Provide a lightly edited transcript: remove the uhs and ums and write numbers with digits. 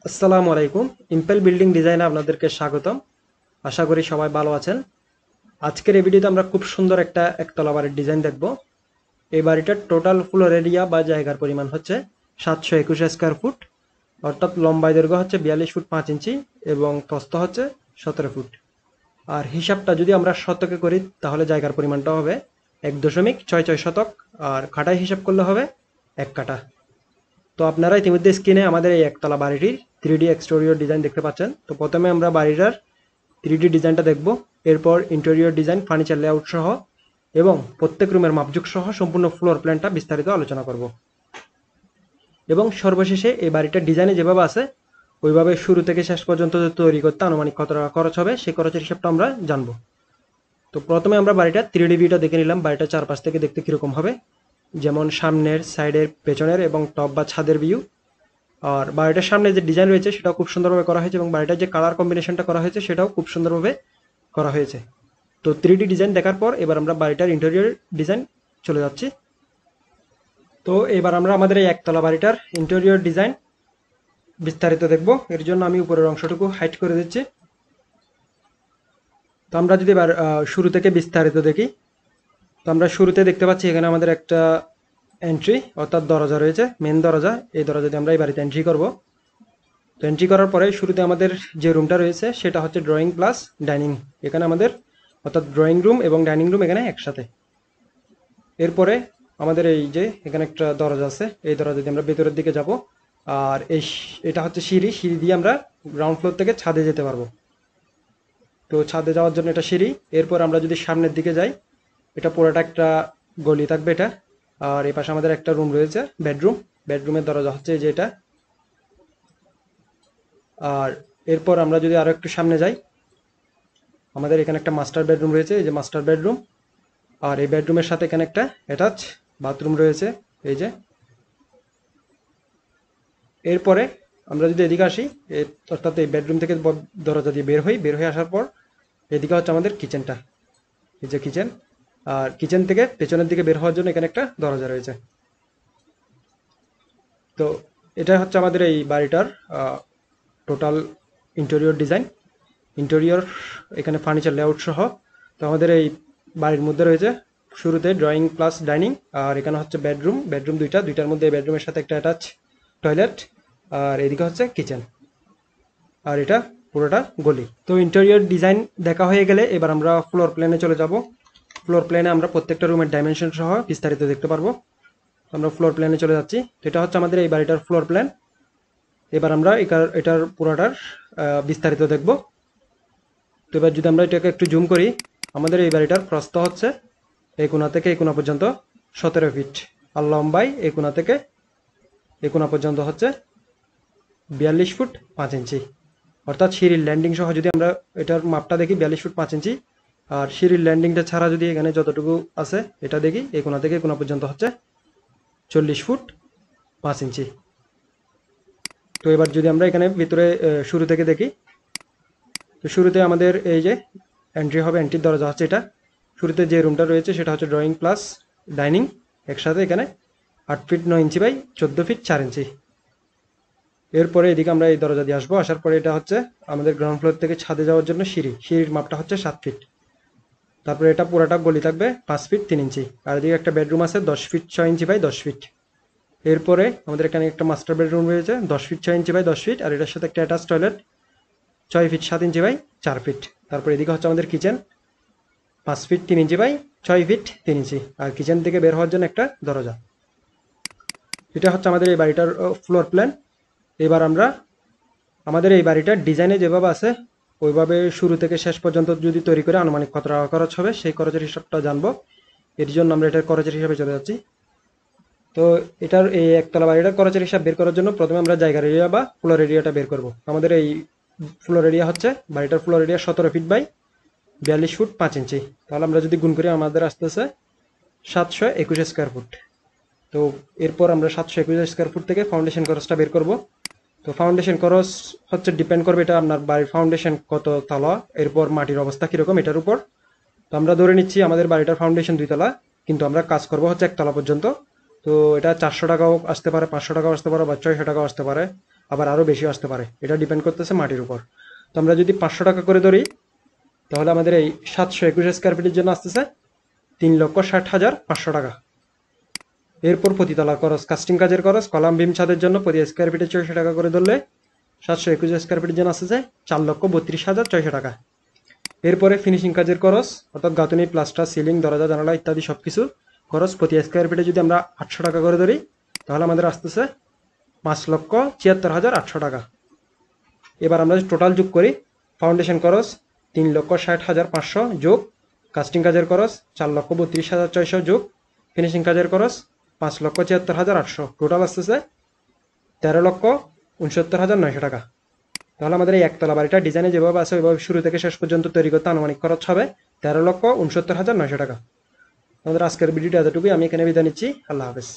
আসসালামু আলাইকুম। Impel building ডিজাইনে আপনাদেরকে স্বাগতম। আশা করি সবাই ভালো আছেন। আজকের এই ভিডিওতে আমরা খুব সুন্দর একটা একতলা বাড়ির ডিজাইন দেখব। এই বাড়িটার টোটাল ফ্লোর এরিয়া বা জায়গার পরিমাণ হচ্ছে 721 স্কয়ার ফুট, অর্থাৎ লম্বায় দৈর্ঘ্য হচ্ছে 42 ফুট 5 ইঞ্চি এবং প্রস্থ হচ্ছে 17 ফুট। আর হিসাবটা যদি আমরা শতকে করি তাহলে জায়গার পরিমাণটা হবে 1.66 শতক, আর কাঠায় হিসাব করলে হবে 1 কাঠা। তো আপনারা ইতিমধ্যে স্ক্রিনে আমাদের এই একতলা বাড়িটির 3D এক্সটেরিয়র ডিজাইন দেখতে পাচ্ছেন। তো প্রথমে আমরা বাড়িটার 3D ডিজাইনটা দেখব, এরপর ইন্টেরিয়র ডিজাইন, ফার্নিচার লেআউট সহ এবং প্রত্যেক রুমের মাপজোক সহ সম্পূর্ণ ফ্লোর প্ল্যানটা বিস্তারিত আলোচনা করব। এবং সর্বশেষে এই বাড়িটার ডিজাইনে যেভাবে আছে ওইভাবে শুরু থেকে শেষ পর্যন্ত তৈরি করতে আনুমানিক কত টাকা খরচ হবে সেই খরচের হিসাবটা আমরা জানবো। তো প্রথমে আমরা বাড়িটার 3D ভিউটা দেখে নিলাম, বাড়িটা চারপাশ থেকে দেখতে কিরকম হবে, যেমন সামনের, সাইডের, পেছনের এবং টপ বা ছাদের ভিউ। আর বাড়িটার সামনে যে ডিজাইন রয়েছে সেটাও খুব সুন্দরভাবে করা হয়েছে এবং বাড়িটার যে কালার কম্বিনেশনটা করা হয়েছে সেটাও খুব সুন্দরভাবে করা হয়েছে। তো 3D ডিজাইন দেখার পর এবার আমরা বাড়িটার ইন্টেরিয়র ডিজাইন চলে যাচ্ছি। তো এবার আমরা আমাদের এই একতলা বাড়িটার ইন্টেরিয়র ডিজাইন বিস্তারিত দেখব। এর জন্য আমি উপরের অংশটুকু হাইড করে দিচ্ছি। তো আমরা যদি এবার শুরু থেকে বিস্তারিত দেখি, তো আমরা শুরুতে দেখতে পাচ্ছি এখানে আমাদের একটা এন্ট্রি অর্থাৎ দরজা রয়েছে, মেন দরজা। এই দরজা দিয়ে আমরা এই বাড়িতে এন্ট্রি করব। তো এন্ট্রি করার পরে শুরুতে আমাদের যে রুমটা রয়েছে সেটা হচ্ছে ড্রয়িং প্লাস ডাইনিং। এখানে আমাদের অর্থাৎ ড্রয়িং রুম এবং ডাইনিং রুম এখানে একসাথে। এরপরে আমাদের এই যে এখানে একটা দরজা আছে, এই দরজা দিয়ে আমরা ভেতরের দিকে যাব। আর এটা হচ্ছে সিঁড়ি, সিঁড়ি দিয়ে আমরা গ্রাউন্ড ফ্লোর থেকে ছাদে যেতে পারবো। তো ছাদে যাওয়ার জন্য এটা সিঁড়ি। এরপর আমরা যদি সামনের দিকে যাই, এটা পুরোটা একটা গলি থাকবে এটা। আর এই পাশে আমাদের একটা রুম রয়েছে, বেডরুম। বেডরুমের দরজা হচ্ছে এই যে এটা। আর এরপর আমরা যদি আরো একটু সামনে যাই, আমাদের এখানে একটা মাস্টার বেডরুম রয়েছে, এই যে মাস্টার বেডরুম। আর এই বেডরুমের সাথে এখানে একটা অ্যাটাচ বাথরুম রয়েছে, এই যে। এরপরে আমরা যদি এদিকে আসি, অর্থাৎ এই বেডরুম থেকে দরজা দিয়ে বের হয়ে আসার পর এদিকে হচ্ছে আমাদের কিচেনটা, এই যে কিচেন। আর কিচেন থেকে পেছনের দিকে বের হওয়ার জন্য এখানে একটা দরজা রয়েছে। তো এটা হচ্ছে আমাদের এই বাড়িটার টোটাল ইন্টেরিয়র ডিজাইন। ইন্টেরিয়র এখানে ফার্নিচার লেআউট সহ। তো আমাদের এই বাড়ির মধ্যে রয়েছে শুরুতে ড্রয়িং প্লাস ডাইনিং, আর এখানে হচ্ছে বেডরুম। বেডরুম দুইটার মধ্যে বেডরুমের সাথে একটা অ্যাটাচ টয়লেট, আর এদিকে হচ্ছে কিচেন। আর এটা পুরোটা গলি। তো ইন্টেরিয়র ডিজাইন দেখা হয়ে গেলে এবার আমরা ফ্লোর প্ল্যানে চলে যাব। ফ্লোর প্ল্যানে আমরা প্রত্যেকটা রুমের ডাইমেনশন সহ বিস্তারিত দেখতে পারবো। আমরা ফ্লোর প্ল্যানে চলে যাচ্ছি। তো এটা হচ্ছে আমাদের এই বাড়িটার ফ্লোর প্ল্যান। এবার আমরা এটার পুরোটার বিস্তারিত দেখব। তো এবার যদি আমরা এটাকে একটু জুম করি, আমাদের এই বাড়িটার প্রস্থ হচ্ছে এই কোণা থেকে এই কোণা পর্যন্ত 17 ফিট, আর লম্বাই এই কোণা থেকে এই কোণা পর্যন্ত হচ্ছে 42 ফুট 5 ইঞ্চি। অর্থাৎ সিঁড়ির ল্যান্ডিং সহ যদি আমরা এটার মাপটা দেখি 42 ফুট 5 ইঞ্চি, আর সিঁড়ির ল্যান্ডিংটা ছাড়া যদি এখানে যতটুকু আছে এটা দেখি, এই কোণা থেকে এই কোণা পর্যন্ত হচ্ছে 40 ফুট 5 ইঞ্চি। তো এবার যদি আমরা এখানে ভিতরে শুরু থেকে দেখি, তো শুরুতে আমাদের এই যে এন্ট্রি হবে, এন্ট্রির দরজা হচ্ছে এটা। শুরুতে যে রুমটা রয়েছে সেটা হচ্ছে ড্রয়িং প্লাস ডাইনিং একসাথে, এখানে 8 ফিট 9 ইঞ্চি বাই 14 ফিট 4 ইঞ্চি। এরপরে এদিকে আমরা এই দরজা দিয়ে আসবো। আসার পরে এটা হচ্ছে আমাদের গ্রাউন্ড ফ্লোর থেকে ছাদে যাওয়ার জন্য সিঁড়ি। সিঁড়ির মাপটা হচ্ছে 7 ফিট। তারপরে এটা পুরাটা গলি থাকবে 5 ফিট 3 ইঞ্চি। আর এদিকে একটা বেডরুম আছে 10 ফিট 6 ইঞ্চি বাই 10 ফিট। এরপরে আমাদের এখানে একটা মাস্টার বেডরুম রয়েছে 10 ফিট 6 ইঞ্চি বাই 10 ফিট, আর এটার সাথে একটা attach toilet 6 feet 7 inch by 4 feet. তারপর এদিকে হচ্ছে আমাদের kitchen 5 feet 3 inch by 6 feet 3 inch, আর কিচেন থেকে বের হওয়ার জন্য একটা দরজা। এটা হচ্ছে আমাদের এই বাড়িটার ফ্লোর প্ল্যান। এবার আমরা আমাদের এই বাড়িটার ডিজাইনে যেভাবে আছে ওইভাবে শুরু থেকে শেষ পর্যন্ত যদি তৈরি করে আনুমানিক কত টাকা খরচ হবে সেই খরচের হিসাবটা জানবো। এর জন্য আমরা এটার খরচের হিসাবে চলে যাচ্ছি। তো এটার এই একতলা বাড়িটার খরচের হিসাব বের করার জন্য প্রথমে আমরা জায়গার এরিয়া বা ফ্লোর এরিয়াটা বের করব। আমাদের এই ফ্লোর এরিয়া হচ্ছে বাড়িটার floor area 17 feet by 42 foot 5 inch. তাহলে আমরা যদি গুণ করি আমাদের আসতেছে 721 স্কোয়ার ফুট। তো এরপর আমরা 721 স্কোয়ার ফুট থেকে ফাউন্ডেশন খরচটা বের করব। তো ফাউন্ডেশন খরচ হচ্ছে ডিপেন্ড করবে এটা আপনার বাড়ির ফাউন্ডেশন কত তলা, এরপর মাটির অবস্থা কীরকম এটার উপর। তো আমরা ধরে নিচ্ছি আমাদের বাড়িটার ফাউন্ডেশন 2 তলা, কিন্তু আমরা কাজ করব হচ্ছে 1 তলা পর্যন্ত। তো এটা 400 টাকাও আসতে পারে, 500 টাকাও আসতে পারে, বা 600 টাকাও আসতে পারে। আবার আরও বেশি আসতে পারে, এটা ডিপেন্ড করতেছে মাটির উপর। তো আমরা যদি 500 টাকা করে ধরি, তাহলে আমাদের এই 721 স্কোয়ার ফিটের জন্য আসতেছে 3,60,500 টাকা। এরপর প্রতিতলার খরচ, কাস্টিং কাজের খরচ, কলাম বিম ছাদের জন্য প্রতি স্কোয়ার ফিটে 600 টাকা করে ধরলে 721 স্কোয়ার ফিটের জন্য আসতেছে 4,32,600 টাকা। এরপরে ফিনিশিং কাজের খরচ, অর্থাৎ গাঁথুনি, প্লাস্টার, সিলিং, দরজা জানালা ইত্যাদি সব কিছু খরচ প্রতি স্কোয়ার ফিটে যদি আমরা 800 টাকা করে ধরি, তাহলে আমাদের আসতেছে 5,76,800 টাকা। এবার আমরা টোটাল যোগ করি, ফাউন্ডেশন খরচ 3,60,500 যোগ কাস্টিং কাজের খরচ 4,32,600 যোগ ফিনিশিং কাজের খরচ 5,76,800, টোটাল আসতেছে 13,69,900 টাকা। তাহলে আমাদের এই একতলা বাড়িটা ডিজাইনে যেভাবে আছে ওইভাবে শুরু থেকে শেষ পর্যন্ত তৈরি করতে আনুমানিক খরচ হবে 13,69,900 টাকা। আমাদের আজকের ভিডিওটা এতটুকুই, আমি এখানে বিদায় নিচ্ছি। আল্লাহ হাফেজ।